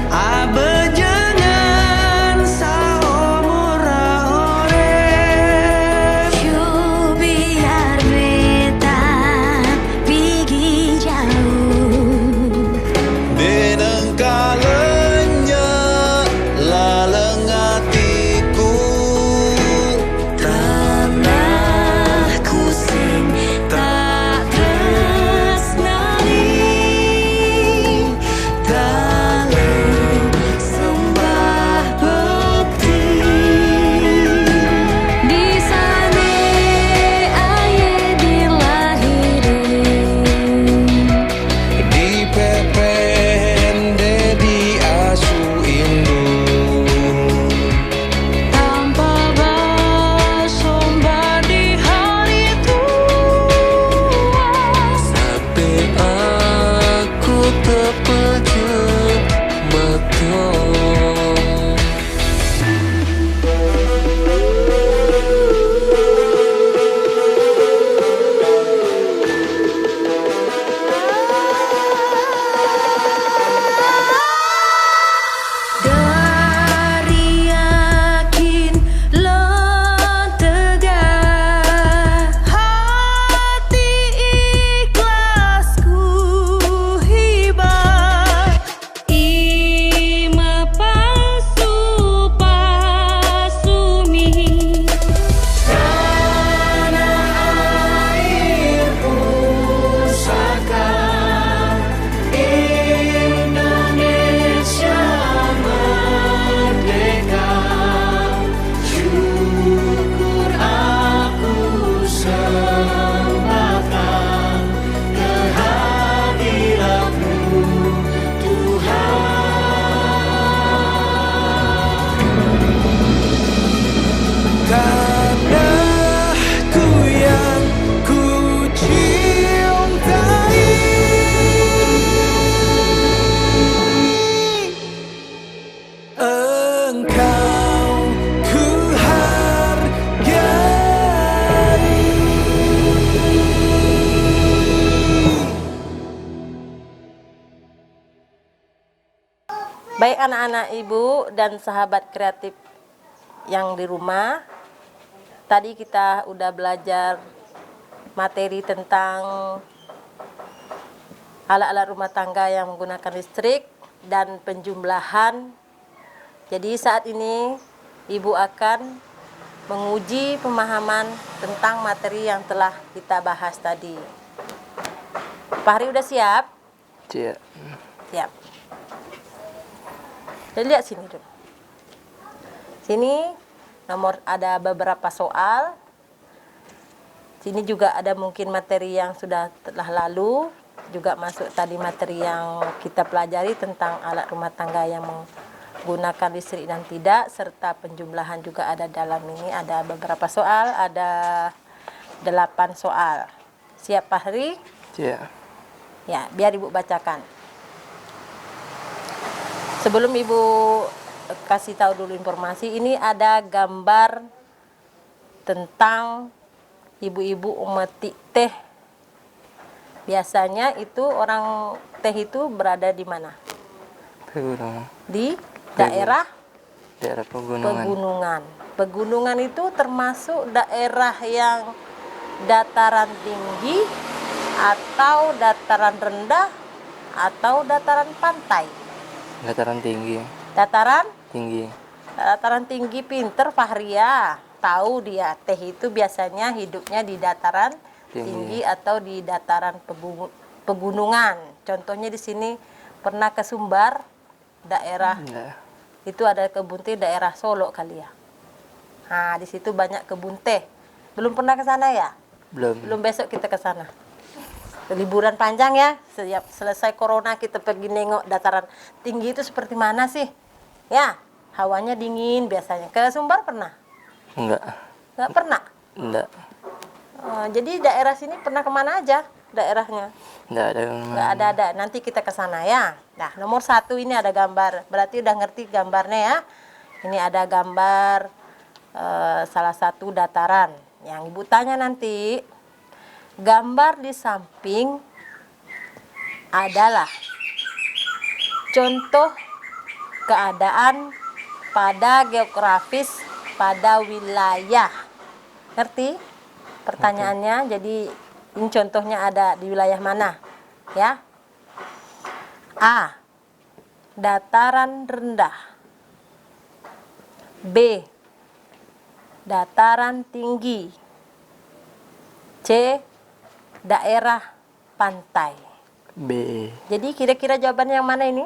Abejangan saumur ore biar beta pergi jauh. Deneng kalenya laleng hatiku Tanah kusing tak tresnani dalam sembah bekti. Di sana aye dilahiri. di pepende di asu indung Tanpa bersumber di hari tua. Sampai aku terpejam betul. Dari yakin lentegah hati ikhlasku hibah. Ima pasu pasumi tanah air pusaka Indonesia merdeka. Syukur aku sembahkan kehadiratmu karena ku yang ku cintai. Engkau ku hargai. Baik anak-anak ibu dan sahabat kreatif yang di rumah, tadi kita udah belajar materi tentang alat-alat rumah tangga yang menggunakan listrik dan penjumlahan. Jadi saat ini ibu akan menguji pemahaman tentang materi yang telah kita bahas tadi. Fahri udah siap? Cia. Siap. Jadi lihat sini dulu. Sini ada beberapa soal. Sini juga ada mungkin materi yang sudah telah lalu, juga masuk tadi materi yang kita pelajari tentang alat rumah tangga yang menggunakan listrik dan tidak, serta penjumlahan juga ada dalam ini. Ada beberapa soal, ada 8 soal. Siap Fahri? Cia. Ya, biar ibu bacakan. Sebelum ibu kasih tahu dulu informasi, ini ada gambar tentang ibu-ibu memetik teh. Biasanya itu orang teh itu berada di mana? Pegunungan. Di daerah Daerah pegunungan. pegunungan. Pegunungan itu termasuk daerah yang dataran tinggi atau dataran rendah atau dataran pantai. Dataran tinggi. Dataran Tinggi. Dataran tinggi, pinter Fahria. Tahu dia teh itu biasanya hidupnya di dataran tinggi atau di dataran pegunungan. Contohnya di sini pernah ke Sumbar, daerah Enggak. itu ada kebun teh daerah Solo kali ya. Nah, di situ banyak kebun teh. Belum pernah ke sana ya? Belum. Belum, besok kita ke sana. Liburan panjang ya, setiap selesai corona kita pergi nengok dataran tinggi itu seperti mana sih? Ya, hawanya dingin biasanya. Ke Sumbar pernah? Enggak. Nggak pernah? Enggak. Jadi daerah sini pernah kemana aja daerahnya? Enggak ada. Nggak ada. Nanti kita ke sana ya. Nah, nomor 1 ini ada gambar. Berarti udah ngerti gambarnya ya. Ini ada gambar salah satu dataran. Yang ibu tanya nanti, Gambar di samping adalah contoh keadaan pada geografis pada wilayah. Ngerti pertanyaannya? Jadi ini contohnya ada di wilayah mana? Ya. A. Dataran rendah. B. Dataran tinggi. C. Daerah pantai. B. Jadi kira-kira jawaban yang mana ini?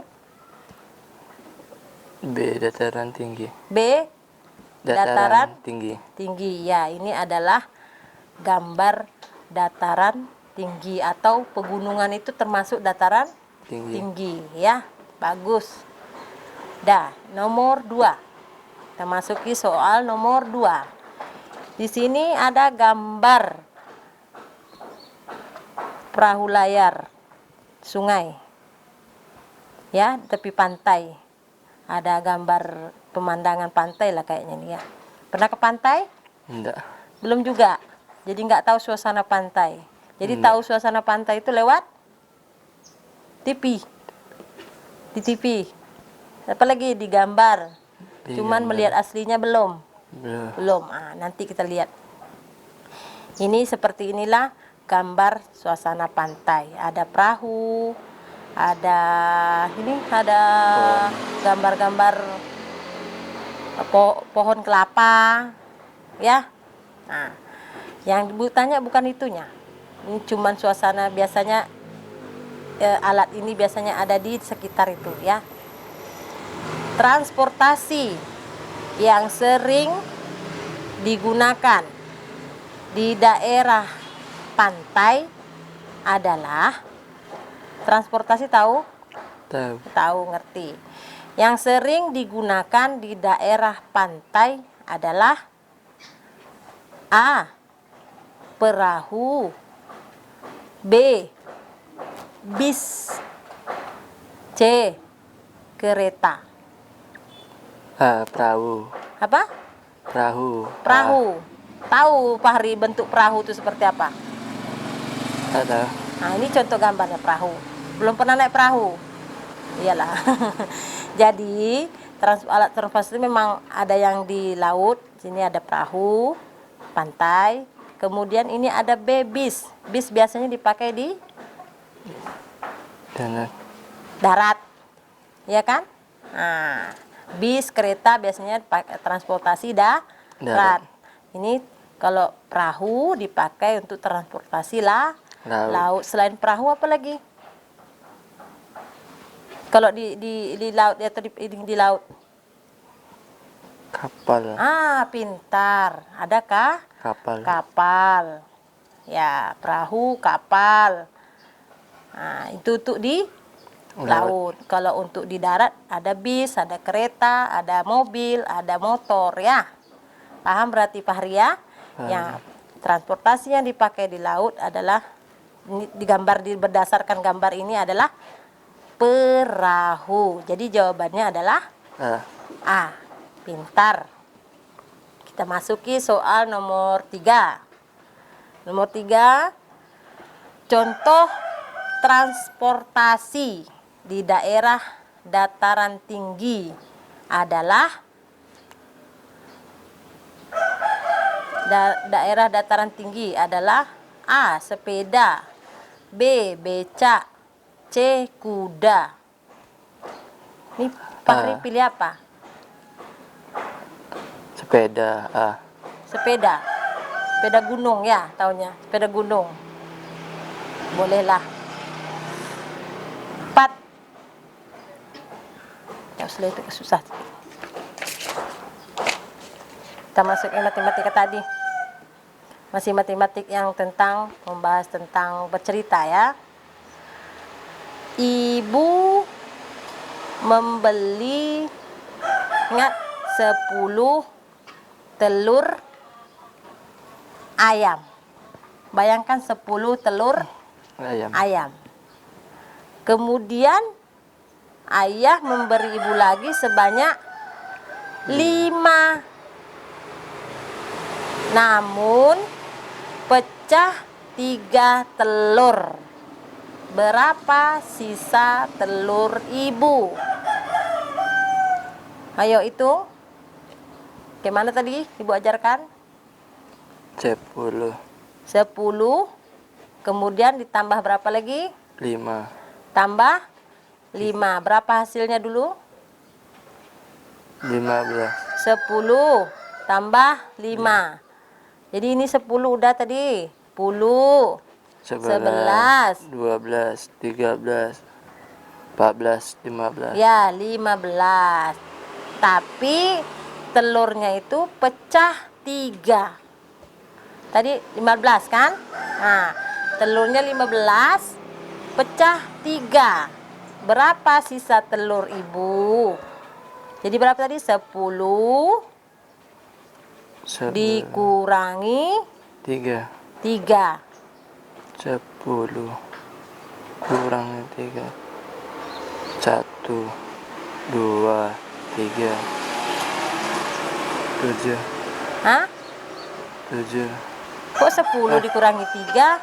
B. Dataran tinggi. B. Dataran tinggi. tinggi. Ya, ini adalah gambar dataran tinggi atau pegunungan itu termasuk dataran Tinggi. tinggi, ya. Bagus. Dah, nomor 2. Kita masuki soal nomor 2. Di sini ada gambar perahu layar sungai. Ya, tepi pantai. Ada gambar pemandangan pantai lah kayaknya nih ya. Pernah ke pantai? Enggak. Belum juga. Jadi nggak tahu suasana pantai. Jadi tahu suasana pantai itu lewat TV. Di TV. Apalagi di gambar. Di Cuman gambar. melihat aslinya belum. Belum. Belum. Nanti kita lihat. Ini seperti inilah gambar suasana pantai. Ada perahu, ada gambar-gambar pohon kelapa, ya. Nah, yang Ibu tanya bukan itunya. Ini cuman suasana biasanya alat ini biasanya ada di sekitar itu, ya. Transportasi yang sering digunakan di daerah pantai adalah transportasi tahu? Tahu. Tahu, ngerti. Yang sering digunakan di daerah pantai adalah A. Perahu. B. Bis. C. Kereta. Perahu. Apa? Perahu. Perahu. Tahu Fahri bentuk perahu itu seperti apa? Ada. Nah, ini contoh gambarnya perahu. Belum pernah naik perahu? Iyalah. Jadi, alat transportasi memang ada yang di laut. Sini ada perahu, pantai. Kemudian ini ada bis. Bis biasanya dipakai di darat. Ya kan? Nah, bis, kereta biasanya transportasi darat. Ini kalau perahu dipakai untuk transportasi laut. Selain perahu apa lagi? Kalau di laut atau di laut? Kapal. Pintar. Adakah? Kapal. Kapal. Ya, perahu, kapal. Nah, itu untuk di laut. Kalau untuk di darat ada bis, ada kereta, ada mobil, ada motor, ya. Paham berarti Fahri ya? Ya, transportasi yang dipakai di laut adalah berdasarkan gambar ini adalah perahu. Jadi jawabannya adalah A. Pintar. Kita masuki soal nomor 3. Nomor 3, contoh transportasi di daerah dataran tinggi adalah daerah dataran tinggi adalah A. Sepeda, B. Becak, C. Kuda. Ini Fahri pilih apa? Sepeda. Sepeda. Sepeda gunung ya, taunya. Sepeda gunung. Bolehlah. 4. Ya, sudah itu susah. Kita masuk ke matematika tadi. Masih matematik yang membahas tentang bercerita ya. Ibu membeli, ingat, 10 telur ayam. Bayangkan 10 telur ayam. Kemudian ayah memberi ibu lagi sebanyak 5. Namun pecah 3 telur. Berapa sisa telur ibu? Ayo itu. Gimana tadi ibu ajarkan? 10. 10. Kemudian ditambah berapa lagi? 5. Tambah 5. Berapa hasilnya dulu? 15. 10 tambah 5. Jadi ini 10 udah tadi. 10, 11, 12, 13, 14, 15. ya 15. Tapi telurnya itu pecah 3. Tadi 15 kan? Nah, telurnya 15 pecah 3. Berapa sisa telur ibu? Jadi berapa tadi? 10 dikurangi 3. 3. 10 kurangi 3. 1, 2, 3. 7. Hah? 7. Kok 10 dikurangi 3?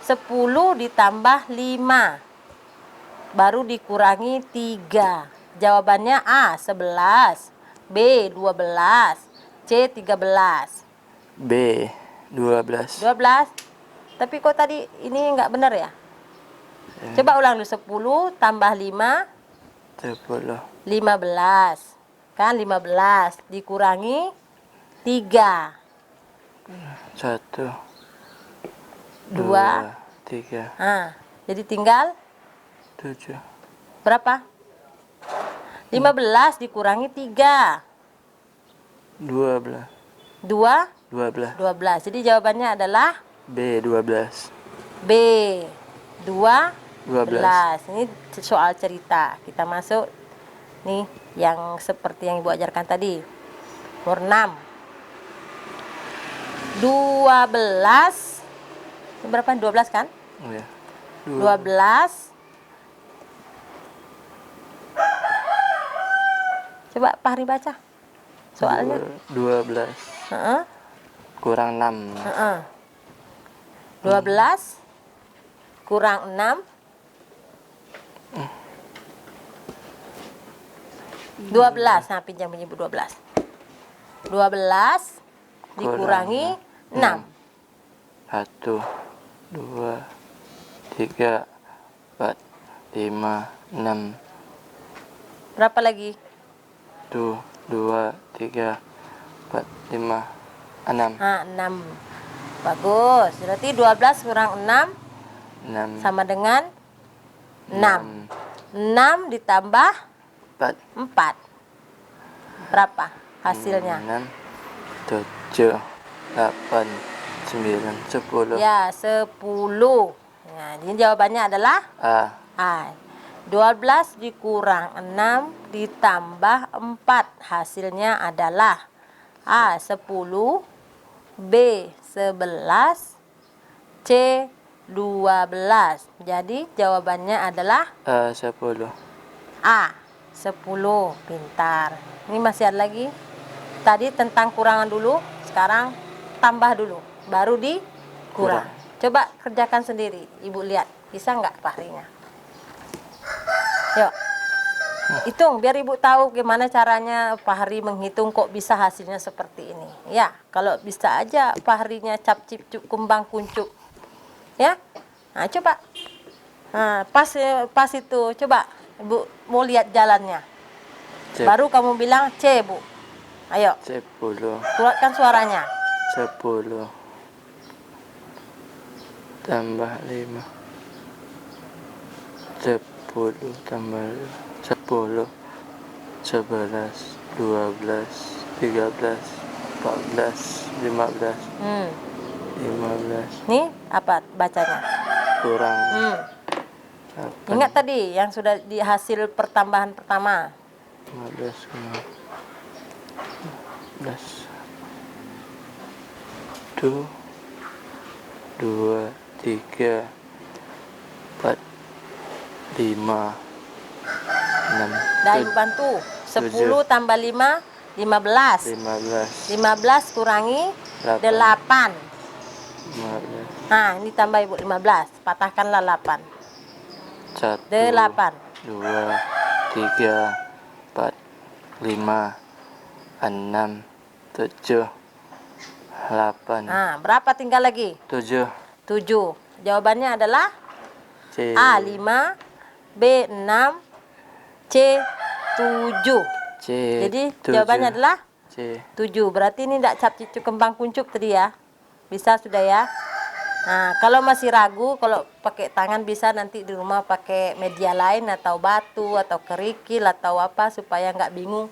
10 ditambah 5. Baru dikurangi 3. Jawabannya A 11, B 12, C 13. B 12. 12. Tapi kok tadi ini nggak benar ya? Coba ulang dulu. 10 tambah 5, 10. 15. Kan 15 dikurangi 3. 1, 2. 3. Nah, jadi tinggal 7. berapa? 15 dikurangi 3. 12. 2, 12. 12. Jadi jawabannya adalah B 12. B 12. 12. Ini soal cerita. Kita masuk nih yang seperti yang ibu ajarkan tadi. Nomor 6. 12. Ini berapa? 12 kan? Oh ya. 12. Coba Pak Hari baca soalnya. 12 Heeh, kurang 6. heeh. 12 kurang 6. 12. Nah, pinjam punya ibu 12. 12 dikurangi 6. 1, 2, 3, 4, 5, 6. Berapa lagi? 1, 2, 3, 4, 5, 6. Nah, 6. Bagus. Berarti 12 kurang 6 6. sama dengan 6. 6 ditambah 4. 4. Berapa hasilnya? 6, 7, 8, 9, 10. Ya, 10. Nah, ini jawabannya adalah A. A. 12 dikurang 6 ditambah 4. Hasilnya adalah A 10, B 11, C 12. Jadi jawabannya adalah A 10. A 10. Pintar. Ini masih ada lagi. Tadi tentang kurangan dulu, sekarang tambah dulu, baru dikurang. Coba kerjakan sendiri. Ibu lihat, bisa nggak Fahrinya? Yuk, hitung biar ibu tahu gimana caranya Fahri menghitung kok bisa hasilnya seperti ini. Ya, kalau bisa aja Fahrinya cap cip cuk kumbang kuncuk. Ya, nah coba. Nah, pas itu, coba ibu mau lihat jalannya. Baru kamu bilang C, Bu. Ayo, 10. keluarkan suaranya. 10 tambah 5. 10 tambah 10, 11, 12, 13, 14, 15, 15. Nih, apa bacanya? Kurang 8. Ingat tadi yang sudah di hasil pertambahan pertama. 15, 15. 1, 2, 3, 4, 5, 6. Dah ibu bantu. 10 tambah 5, 15. 15. 15 kurangi 8. 15. Nah, ini tambah Ibu 15. Patahkanlah 8. 1, 8. 2, 3, 4, 5, 6, 7, 8, Nah, berapa tinggal lagi? 7, 7. Jawabannya adalah C, A 5, B 6, C 7. C, Jadi 7, jawabannya adalah C. 7. Berarti ini tidak cap cucuk kembang kuncup tadi ya. Bisa sudah ya. Nah, kalau masih ragu, kalau pakai tangan bisa nanti di rumah pakai media lain atau batu atau kerikil atau apa supaya nggak bingung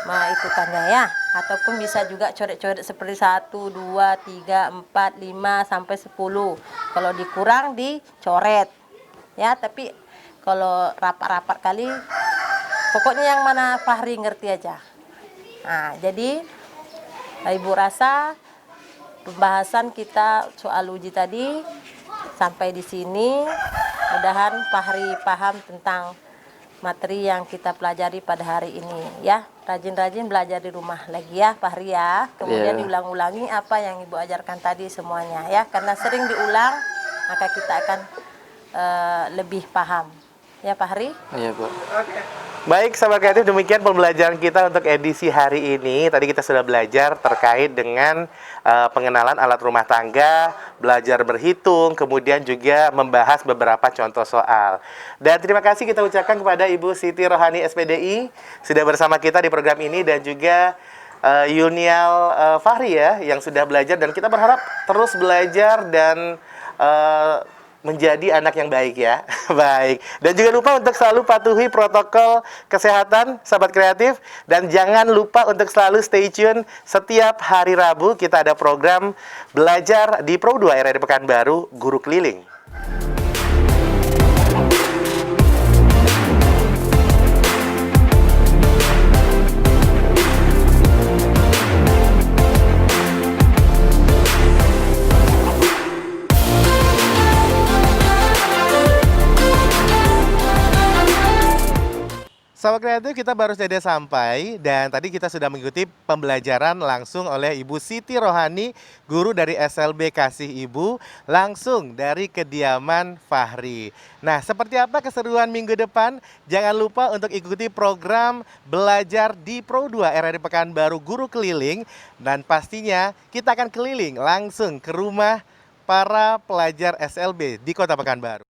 menghitungannya ya. Ataupun bisa juga coret-coret seperti 1, 2, 3, 4, 5 sampai 10. Kalau dikurang dicoret. Ya, tapi kalau rapat-rapat kali pokoknya yang mana Fahri ngerti aja. Nah, jadi Ibu rasa pembahasan kita soal uji tadi sampai di sini. Mudahan Fahri paham tentang materi yang kita pelajari pada hari ini ya. Rajin-rajin belajar di rumah lagi ya Fahri ya. Kemudian Iya. diulang-ulangi apa yang Ibu ajarkan tadi semuanya ya. Karena sering diulang maka kita akan lebih paham. Ya Fahri? Iya, Bu. Baik, sahabat kreatif, demikian pembelajaran kita untuk edisi hari ini. Tadi kita sudah belajar terkait dengan pengenalan alat rumah tangga, belajar berhitung, kemudian juga membahas beberapa contoh soal. Dan terima kasih kita ucapkan kepada Ibu Siti Rohani SPDI sudah bersama kita di program ini, dan juga Yunial Fahri ya yang sudah belajar, dan kita berharap terus belajar dan menjadi anak yang baik ya. Baik. Dan juga lupa untuk selalu patuhi protokol kesehatan sahabat kreatif, dan jangan lupa untuk selalu stay tune. Setiap hari Rabu kita ada program belajar di Pro 2 RRI Pekanbaru, Guru Keliling. Sahabat kreatif, kita baru saja sampai, dan tadi kita sudah mengikuti pembelajaran langsung oleh Ibu Siti Rohani, guru dari SLB Kasih Ibu, langsung dari kediaman Fahri. Nah, seperti apa keseruan minggu depan? Jangan lupa untuk ikuti program belajar di Pro 2 RRI Pekanbaru Guru Keliling, dan pastinya kita akan keliling langsung ke rumah para pelajar SLB di Kota Pekanbaru.